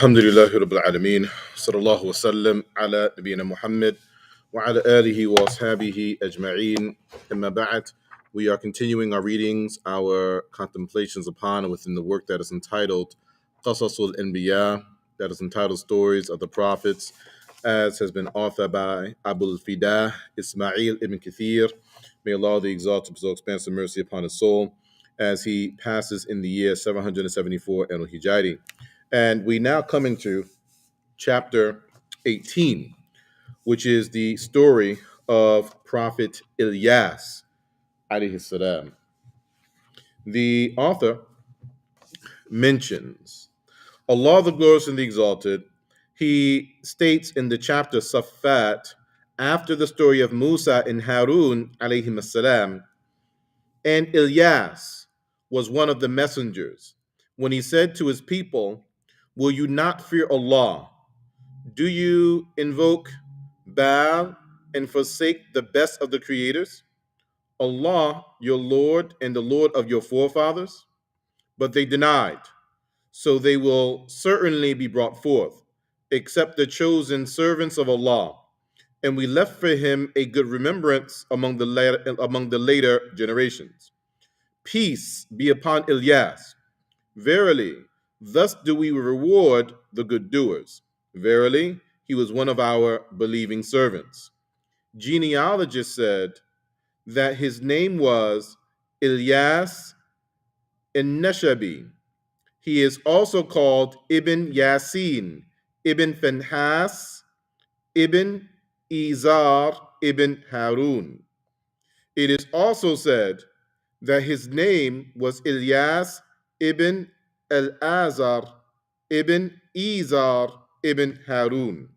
الحمد لله رب العالمين صلى الله وسلم على نبينا Muhammad وعلى آله وأصحابه أجمعين أما بعد. We are continuing our readings, our contemplations upon and within the work that is entitled Qasasul Anbiya, that is entitled Stories of the Prophets, as has been authored by Abul Fida Ismail ibn Kathir. May Allah the Exalted bestow expansive mercy upon his soul as he passes in the year 774 Al-Hijri. And we now come into chapter 18, which is the story of Prophet Ilyas, alayhi salam. The author mentions Allah the Glorious and the Exalted. He states in the chapter Safat, after the story of Musa and Harun, alayhim salam, and Ilyas was one of the messengers, when he said to his people, "Will you not fear Allah? Do you invoke Baal and forsake the best of the creators, Allah, your Lord, and the Lord of your forefathers?" But they denied. So they will certainly be brought forth, except the chosen servants of Allah. And we left for him a good remembrance among the later generations. Peace be upon Ilyas. Verily, thus do we reward the good doers. Verily, he was one of our believing servants. Genealogists said that his name was Ilyas Neshabi. He is also called Ibn Yasin, Ibn Finhas, Ibn Izar, Ibn Harun. It is also said that his name was Ilyas ibn al-Azar ibn Izar ibn Harun.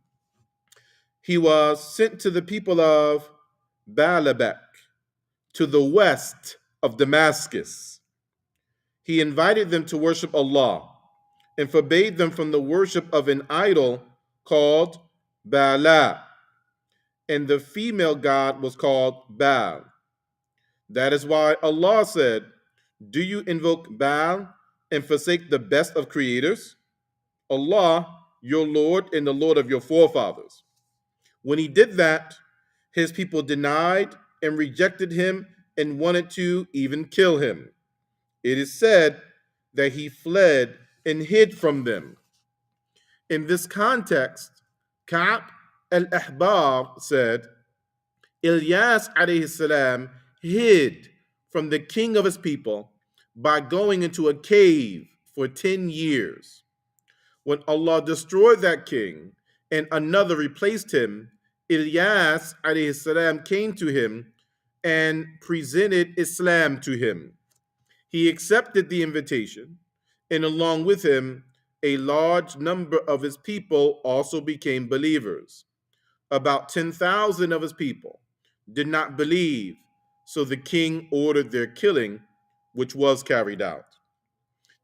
He was sent to the people of Baalabek, to the west of Damascus. He invited them to worship Allah and forbade them from the worship of an idol called Baala, and the female god was called Baal. That is why Allah said, "Do you invoke Baal and forsake the best of creators? Allah, your Lord and the Lord of your forefathers." When he did that, his people denied and rejected him and wanted to even kill him. It is said that he fled and hid from them. In this context, Ka'b al-Ahbar said, Ilyas alayhi salam hid from the king of his people by going into a cave for 10 years. When Allah destroyed that king and another replaced him, Ilyas alayhi salam came to him and presented Islam to him. He accepted the invitation, and along with him, a large number of his people also became believers. About 10,000 of his people did not believe, so the king ordered their killing, which was carried out.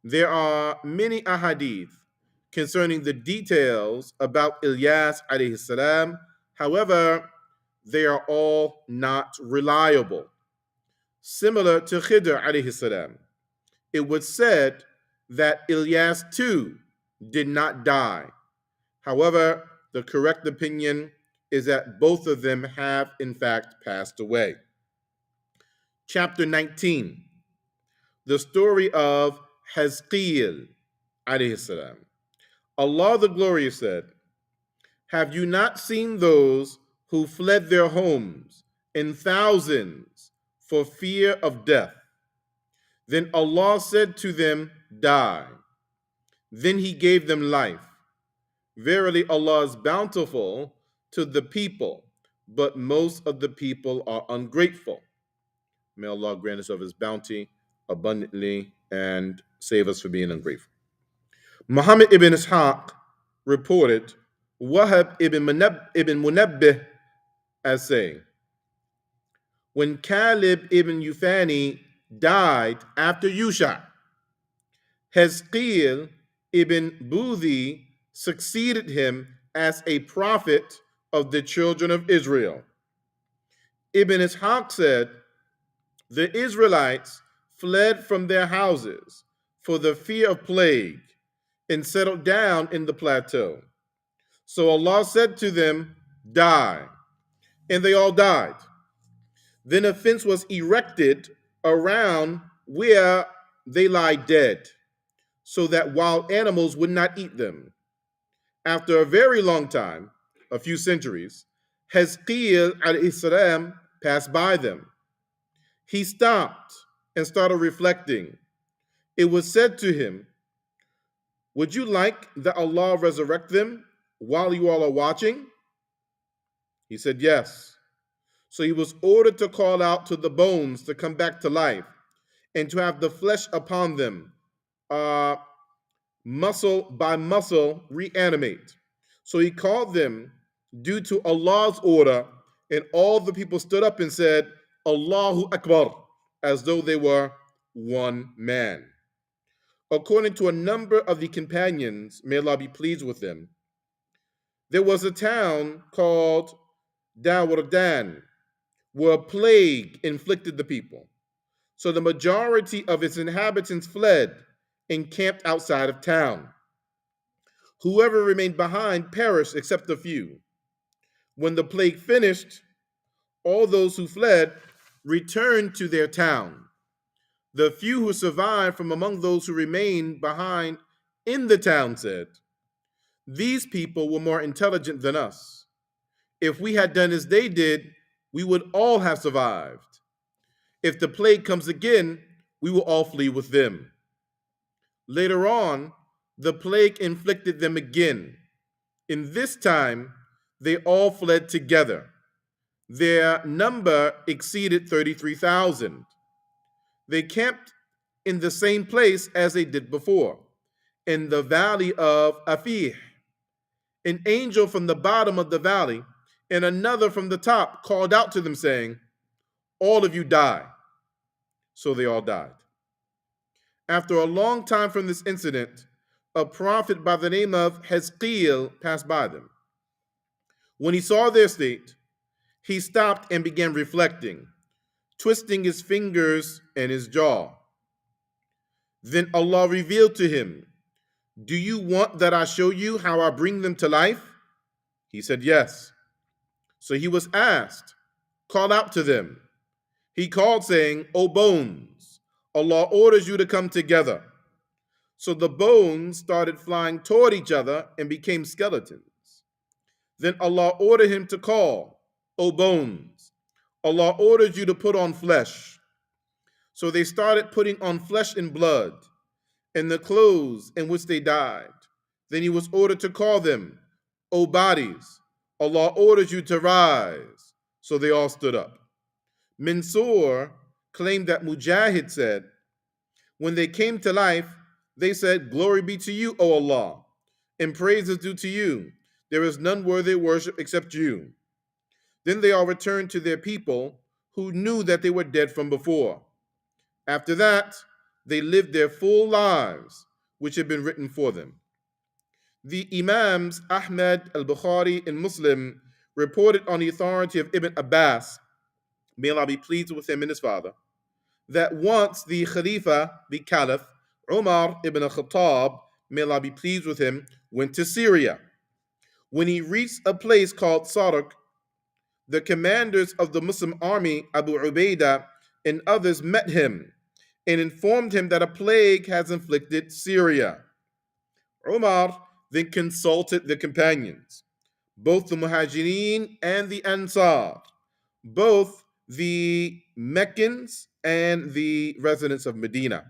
There are many ahadith concerning the details about Ilyas alayhi salam. However, they are all not reliable. Similar to Khidr alayhi salam, it was said that Ilyas too did not die. However, the correct opinion is that both of them have in fact passed away. Chapter 19, the story of Hazqeel alayhi salam. Allah the Glorious said, "Have you not seen those who fled their homes in thousands for fear of death? Then Allah said to them, 'Die.' Then he gave them life. Verily, Allah is bountiful to the people, but most of the people are ungrateful." May Allah grant us of his bounty abundantly and save us from being ungrateful. Muhammad ibn Ishaq reported Wahab ibn Munabbih as saying, when Caleb ibn Yufani died after Yusha, Hazqeel ibn Budhi succeeded him as a prophet of the children of Israel. Ibn Ishaq said, the Israelites fled from their houses for the fear of plague, and settled down in the plateau. So Allah said to them, die. And they all died. Then a fence was erected around where they lie dead, so that wild animals would not eat them. After a very long time, a few centuries, Hazqeel alayhi salam passed by them. He stopped and started reflecting. It was said to him, would you like that Allah resurrect them while you all are watching? He said, yes. So he was ordered to call out to the bones to come back to life and to have the flesh upon them, uh, muscle by muscle, reanimate. So he called them due to Allah's order, and all the people stood up and said, Allahu Akbar, as though they were one man. According to a number of the companions, may Allah be pleased with them, there was a town called Dawardan, where a plague inflicted the people. So the majority of its inhabitants fled and camped outside of town. Whoever remained behind perished except a few. When the plague finished, all those who fled returned to their town. The few who survived from among those who remained behind in the town said, these people were more intelligent than us. If we had done as they did, we would all have survived. If the plague comes again, we will all flee with them. Later on, the plague inflicted them again. In this time, they all fled together. Their number exceeded 33,000. They camped in the same place as they did before, in the valley of Afih. An angel from the bottom of the valley and another from the top called out to them, saying, all of you die. So they all died. After a long time from this incident, a prophet by the name of Hazqeel passed by them. When he saw their state, he stopped and began reflecting, twisting his fingers and his jaw. Then Allah revealed to him, do you want that I show you how I bring them to life? He said, yes. So he was asked, call out to them. He called, saying, O bones, Allah orders you to come together. So the bones started flying toward each other and became skeletons. Then Allah ordered him to call, O bones, Allah orders you to put on flesh. So they started putting on flesh and blood, and the clothes in which they died. Then he was ordered to call them, O bodies, Allah orders you to rise. So they all stood up. Mansur claimed that Mujahid said, when they came to life, they said, glory be to you, O Allah, and praise is due to you. There is none worthy of worship except you. Then they all returned to their people who knew that they were dead from before. After that, they lived their full lives, which had been written for them. The Imams Ahmad al-Bukhari and Muslim reported on the authority of Ibn Abbas, may Allah be pleased with him and his father, that once the Khalifa, the Caliph, Umar ibn Khattab, may Allah be pleased with him, went to Syria. When he reached a place called Sarak, the commanders of the Muslim army, Abu Ubaidah, and others met him and informed him that a plague has inflicted Syria. Umar then consulted the companions, both the Muhajirin and the Ansar, both the Meccans and the residents of Medina.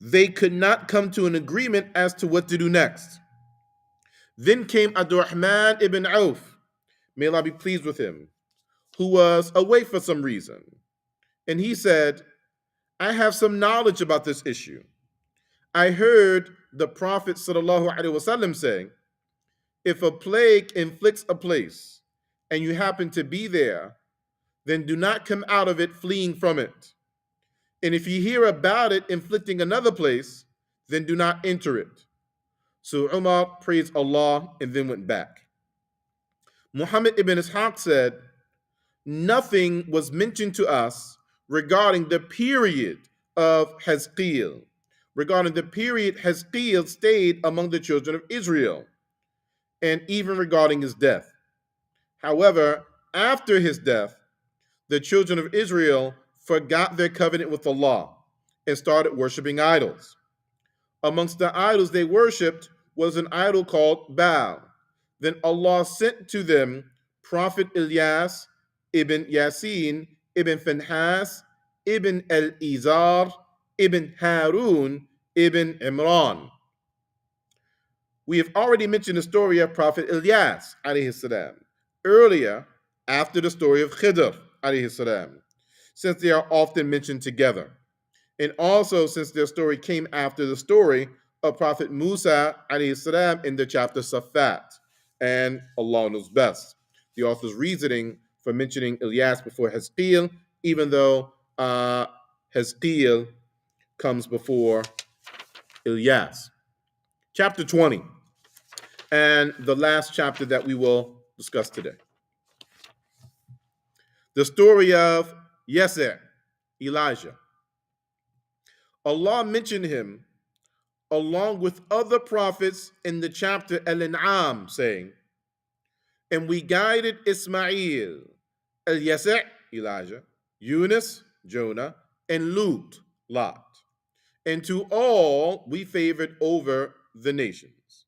They could not come to an agreement as to what to do next. Then came Abdurrahman ibn Auf, may Allah be pleased with him, who was away for some reason. And he said, I have some knowledge about this issue. I heard the Prophet ﷺ saying, if a plague inflicts a place and you happen to be there, then do not come out of it fleeing from it. And if you hear about it inflicting another place, then do not enter it. So Umar praised Allah and then went back. Muhammad ibn Ishaq said, nothing was mentioned to us regarding the period of Hazqeel, regarding the period Hazqeel stayed among the children of Israel, and even regarding his death. However, after his death, the children of Israel forgot their covenant with Allah and started worshiping idols. Amongst the idols they worshipped was an idol called Baal. Then Allah sent to them Prophet Ilyas, Ibn Yasin, Ibn Finhas, Ibn al-Izar, Ibn Harun, Ibn Imran. We have already mentioned the story of Prophet Ilyas alayhi salam earlier after the story of Khidr alayhi salam, since they are often mentioned together. And also since their story came after the story of Prophet Musa alayhi salam in the chapter Safat. And Allah knows best. The author's reasoning for mentioning Ilyas before Hazqeel, even though Hazqeel comes before Ilyas. Chapter 20, and the last chapter that we will discuss today. The story of Yasa, Elijah. Allah mentioned him along with other prophets in the chapter Al-An'am, saying, and we guided Ismail, Al-Yasa, Elijah, Yunus, Jonah, and Lut, Lot. And to all we favored over the nations.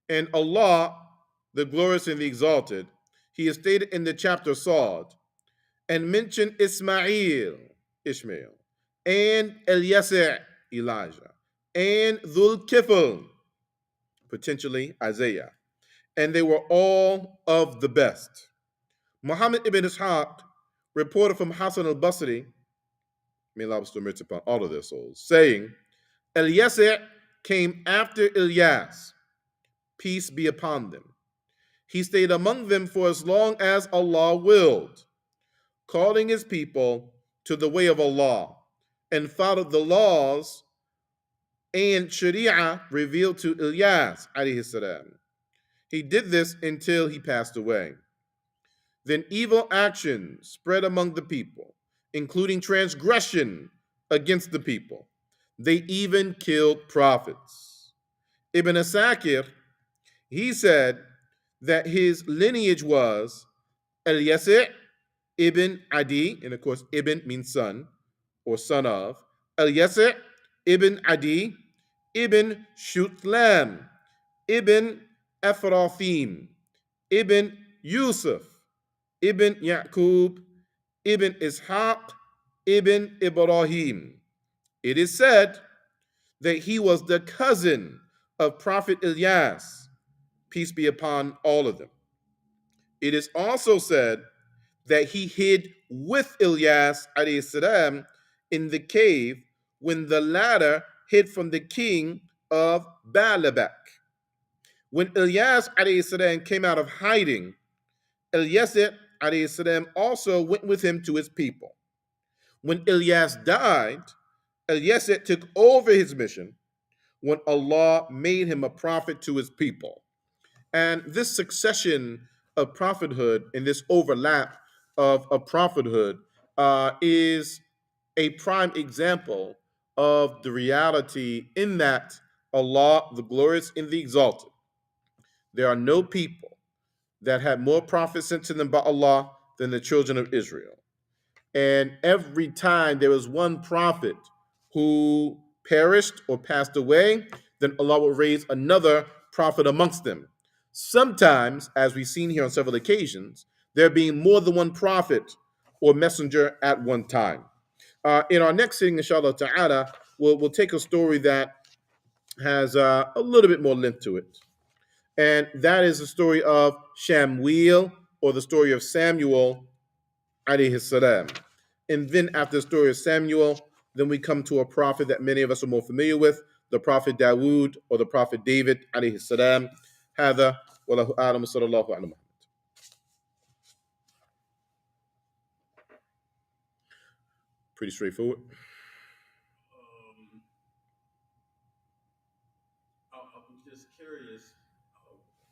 And Allah, the glorious and the exalted, he is stated in the chapter Sa'd, and mentioned Ismail, Ishmael, and Al-Yasa, Elijah, and Dhul Kifl, potentially Isaiah, and they were all of the best. Muhammad ibn Ishaq reported from Hassan al-Basri, may Allah bestow mercy upon all of their souls, saying, Al-Yasa came after Ilyas, peace be upon them. He stayed among them for as long as Allah willed, calling his people to the way of Allah, and followed the laws and Sharia revealed to Ilyas alayhi salam. He did this until he passed away. Then evil action spread among the people, including transgression against the people. They even killed prophets. Ibn Asakir, he said that his lineage was Al-Yasa' ibn Adi, and of course ibn means son or son of, Al-Yasa' ibn Adi, ibn Shutlam, ibn Ephrathim, ibn Yusuf, ibn Yaqub, ibn Ishaq, ibn Ibrahim. It is said that he was the cousin of Prophet Ilyas, peace be upon all of them. It is also said that he hid with Ilyas alayhi salam in the cave when the latter hid from the king of Baalabak. When Ilyas alayhi salam came out of hiding, Ilyas alayhi salam also went with him to his people. When Ilyas died, Ilyas took over his mission when Allah made him a prophet to his people. And this succession of prophethood and this overlap of prophethood is a prime example of the reality in that Allah, the glorious and the exalted, there are no people that had more prophets sent to them by Allah than the children of Israel. And every time there was one prophet who perished or passed away, then Allah will raise another prophet amongst them. Sometimes, as we've seen here on several occasions, there being more than one prophet or messenger at one time. In our next sitting, inshallah ta'ala, we'll take a story that has a little bit more length to it. And that is the story of Shamuel, or the story of Samuel alayhi salam. And then after the story of Samuel, then we come to a prophet that many of us are more familiar with, the prophet Dawood, or the prophet David alayhi salam. هذا والله أعلم صلى الله عليه وسلم. Pretty straightforward. I'm just curious,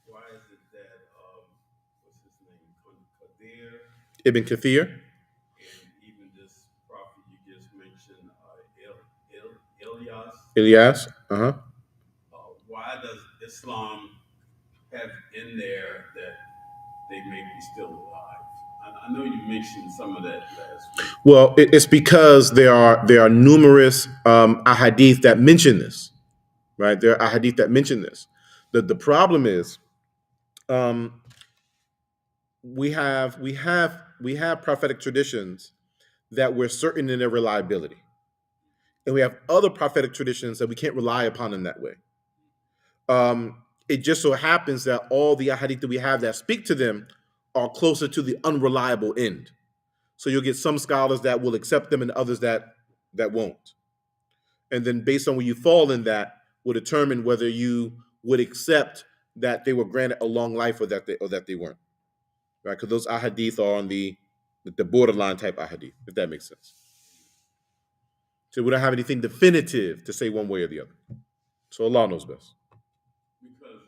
why is it that what's his name, Kadir, Ibn Kathir. and even this prophet you just mentioned, Ilyas, Ilyas. Uh-huh. Why does Islam have in there that they may be still alive? I know you mentioned some of that last week. Well, it's because there are numerous ahadith that mention this, right? There are ahadith that mention this. The problem is um, we have prophetic traditions that we're certain in their reliability, and we have other prophetic traditions that we can't rely upon in that way. It just so happens that all the ahadith that we have that speak to them are closer to the unreliable end. So you'll get some scholars that will accept them and others that won't. And then based on where you fall in that will determine whether you would accept that they were granted a long life or that they weren't. Right? Because those ahadith are on the borderline type ahadith, if that makes sense. So we don't have anything definitive to say one way or the other. So Allah knows best. Because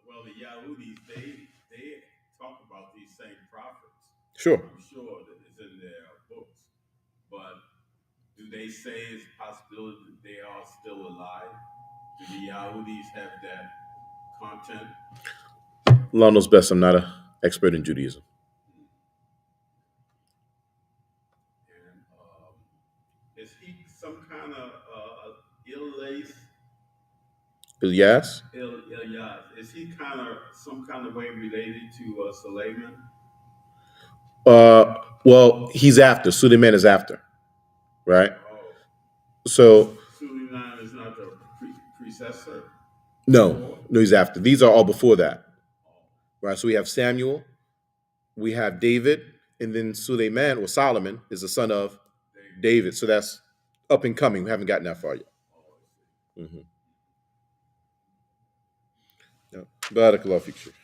well, the Yahudis they talk about these same prophets. Sure. I'm sure that it's in their books, but do they say it's a possibility that they are still alive? Do the Yahudis have that content? Allah knows best. I'm not an expert in Judaism. And is he some kind of Ilyas? Ilyas? Ilyas. Is he kind of some kind of way related to Suleiman? Well, he's after. Suleiman is after, right? Oh, So Suleiman is not the predecessor no, before? no, he's after. These are all before that, Oh, right? So we have Samuel, we have David, and then Suleiman or Solomon is the son of David. David. So that's up and coming. We haven't gotten that far yet. Oh, I see. Mm-hmm. Yep. Barakallahu feek, Sheikh.